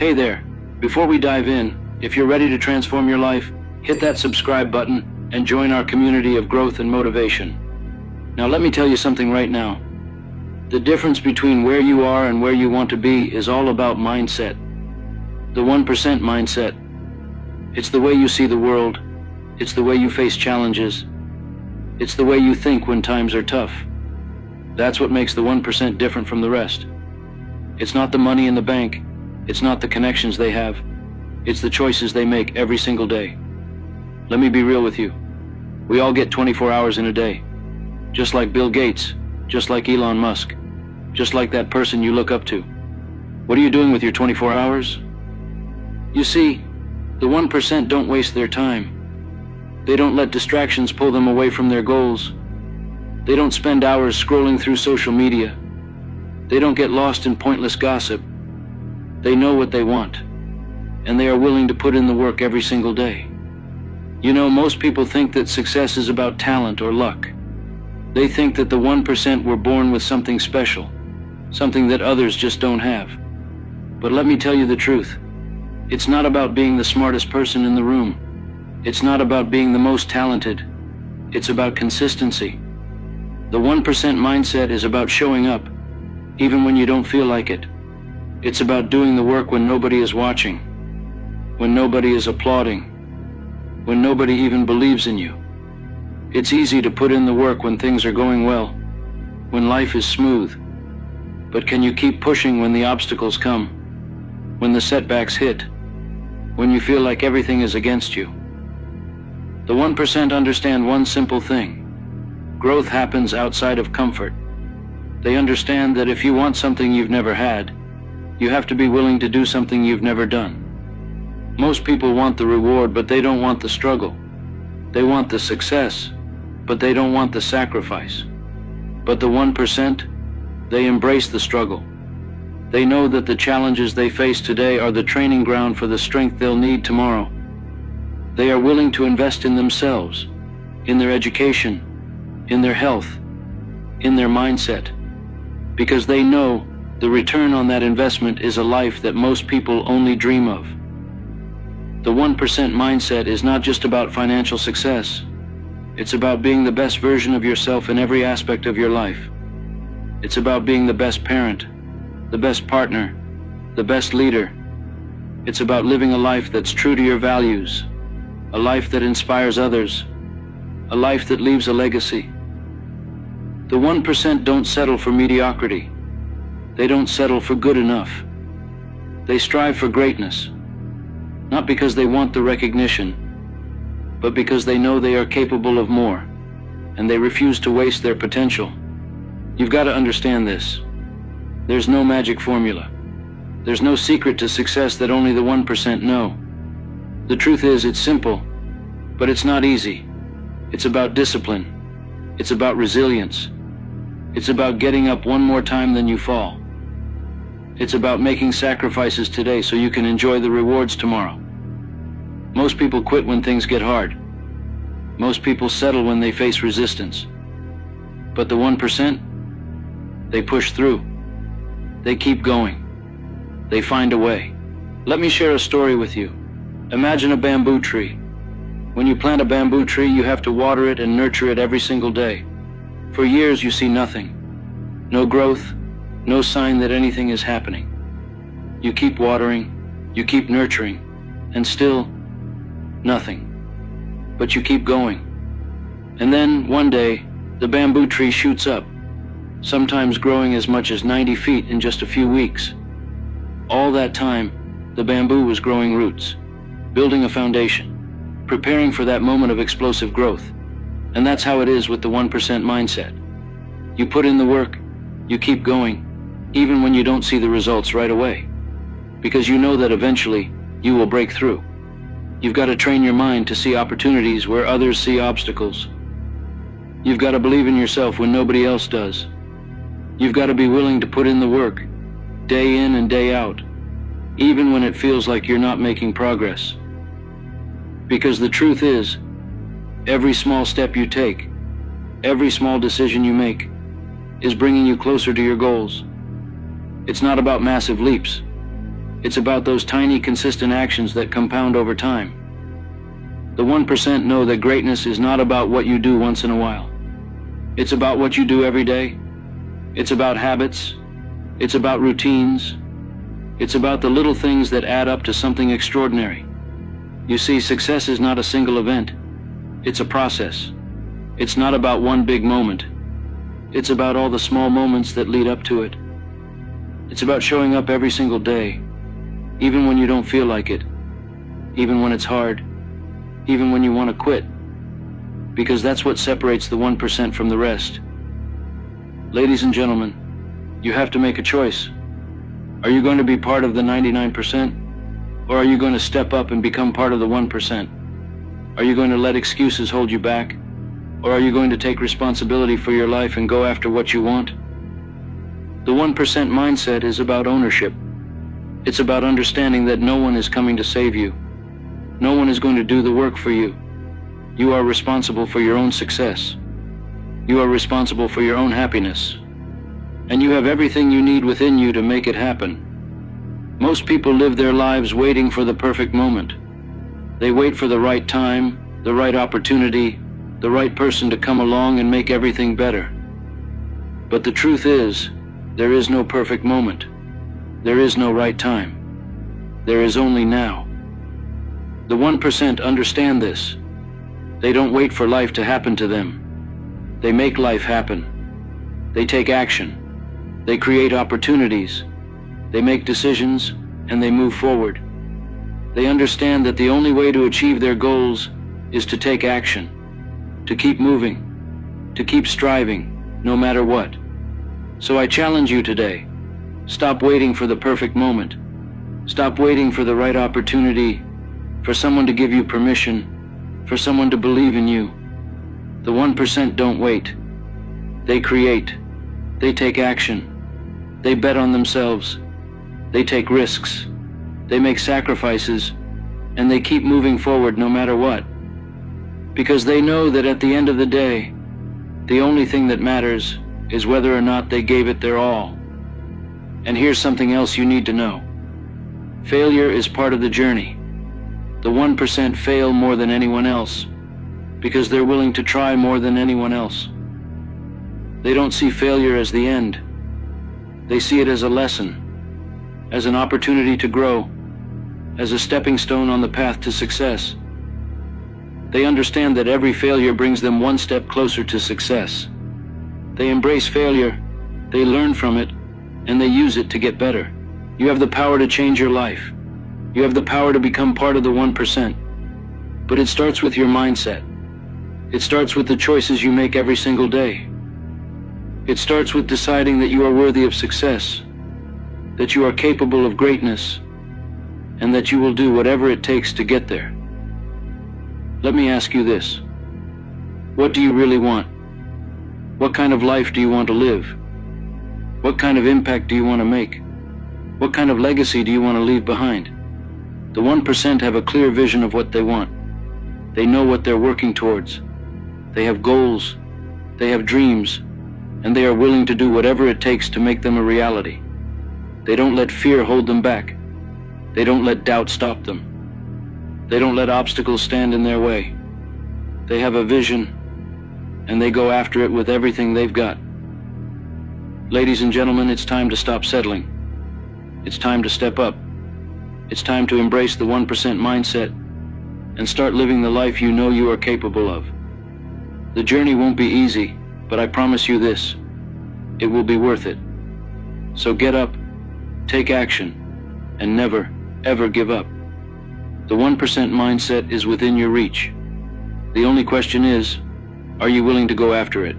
Hey there, before we dive in, if you're ready to transform your life, hit that subscribe button and join our community of growth and motivation. Now let me tell you something right now. The difference between where you are and where you want to be is all about mindset. The 1% mindset. It's the way you see the world. It's the way you face challenges. It's the way you think when times are tough. That's what makes the 1% different from the rest. It's not the money in the bank. It's not the connections they have. It's the choices they make every single day. Let me be real with you. We all get 24 hours in a day. Just like Bill Gates, just like Elon Musk, just like that person you look up to. What are you doing with your 24 hours? You see, the 1% don't waste their time. They don't let distractions pull them away from their goals. They don't spend hours scrolling through social media. They don't get lost in pointless gossip. They know what they want, and they are willing to put in the work every single day. You know, most people think that success is about talent or luck. They think that the 1% were born with something special, something that others just don't have. But let me tell you the truth. It's not about being the smartest person in the room. It's not about being the most talented. It's about consistency. The 1% mindset is about showing up, even when you don't feel like it. It's about doing the work when nobody is watching, when nobody is applauding, when nobody even believes in you. It's easy to put in the work when things are going well, when life is smooth. But can you keep pushing when the obstacles come, when the setbacks hit, when you feel like everything is against you? The 1% understand one simple thing. Growth happens outside of comfort. They understand that if you want something you've never had, you have to be willing to do something you've never done. Most people want the reward, but they don't want the struggle. They want the success, but they don't want the sacrifice. But the 1%, they embrace the struggle. They know that the challenges they face today are the training ground for the strength they'll need tomorrow. They are willing to invest in themselves, in their education, in their health, in their mindset, because they know the return on that investment is a life that most people only dream of. The 1% mindset is not just about financial success. It's about being the best version of yourself in every aspect of your life. It's about being the best parent, the best partner, the best leader. It's about living a life that's true to your values, a life that inspires others, a life that leaves a legacy. The 1% don't settle for mediocrity. They don't settle for good enough. They strive for greatness, not because they want the recognition, but because they know they are capable of more, and they refuse to waste their potential. You've got to understand this. There's no magic formula. There's no secret to success that only the 1% know. The truth is, it's simple, but it's not easy. It's about discipline. It's about resilience. It's about getting up one more time than you fall. It's about making sacrifices today so you can enjoy the rewards tomorrow. Most people quit when things get hard. Most people settle when they face resistance. But the 1%, they push through. They keep going. They find a way. Let me share a story with you. Imagine a bamboo tree. When you plant a bamboo tree, you have to water it and nurture it every single day. For years you see nothing. No growth, no sign that anything is happening. You keep watering, you keep nurturing, and still nothing. But you keep going. And then one day, the bamboo tree shoots up, sometimes growing as much as 90 feet in just a few weeks. All that time, the bamboo was growing roots, building a foundation, preparing for that moment of explosive growth. And that's how it is with the 1% mindset. You put in the work, you keep going, even when you don't see the results right away, because you know that eventually you will break through. You've got to train your mind to see opportunities where others see obstacles. You've got to believe in yourself when nobody else does. You've got to be willing to put in the work, day in and day out, even when it feels like you're not making progress. Because the truth is, every small step you take, every small decision you make, is bringing you closer to your goals. It's not about massive leaps. It's about those tiny, consistent actions that compound over time. The 1% know that greatness is not about what you do once in a while. It's about what you do every day. It's about habits. It's about routines. It's about the little things that add up to something extraordinary. You see, success is not a single event. It's a process. It's not about one big moment. It's about all the small moments that lead up to it. It's about showing up every single day, even when you don't feel like it, even when it's hard, even when you want to quit, because that's what separates the 1% from the rest. Ladies and gentlemen, you have to make a choice. Are you going to be part of the 99%, or are you going to step up and become part of the 1%? Are you going to let excuses hold you back, or are you going to take responsibility for your life and go after what you want? The 1% mindset is about ownership. It's about understanding that no one is coming to save you. No one is going to do the work for you. You are responsible for your own success. You are responsible for your own happiness. And you have everything you need within you to make it happen. Most people live their lives waiting for the perfect moment. They wait for the right time, the right opportunity, the right person to come along and make everything better. But the truth is, there is no perfect moment. There is no right time. There is only now. The 1% understand this. They don't wait for life to happen to them. They make life happen. They take action. They create opportunities. They make decisions, and they move forward. They understand that the only way to achieve their goals is to take action, to keep moving, to keep striving, no matter what. So I challenge you today. Stop waiting for the perfect moment. Stop waiting for the right opportunity, for someone to give you permission, for someone to believe in you. The 1% don't wait. They create. They take action. They bet on themselves. They take risks. They make sacrifices, and they keep moving forward no matter what. Because they know that at the end of the day, the only thing that matters is whether or not they gave it their all. And here's something else you need to know. Failure is part of the journey. The 1% fail more than anyone else because they're willing to try more than anyone else. They don't see failure as the end. They see it as a lesson, as an opportunity to grow, as a stepping stone on the path to success. They understand that every failure brings them one step closer to success. They embrace failure, they learn from it, and they use it to get better. You have the power to change your life. You have the power to become part of the 1%. But it starts with your mindset. It starts with the choices you make every single day. It starts with deciding that you are worthy of success, that you are capable of greatness, and that you will do whatever it takes to get there. Let me ask you this. What do you really want? What kind of life do you want to live? What kind of impact do you want to make? What kind of legacy do you want to leave behind? The 1% have a clear vision of what they want. They know what they're working towards. They have goals. They have dreams. And they are willing to do whatever it takes to make them a reality. They don't let fear hold them back. They don't let doubt stop them. They don't let obstacles stand in their way. They have a vision, and they go after it with everything they've got. Ladies and gentlemen, it's time to stop settling. It's time to step up. It's time to embrace the 1% mindset and start living the life you know you are capable of. The journey won't be easy, but I promise you this, it will be worth it. So get up, take action, and never, ever give up. The 1% mindset is within your reach. The only question is, are you willing to go after it?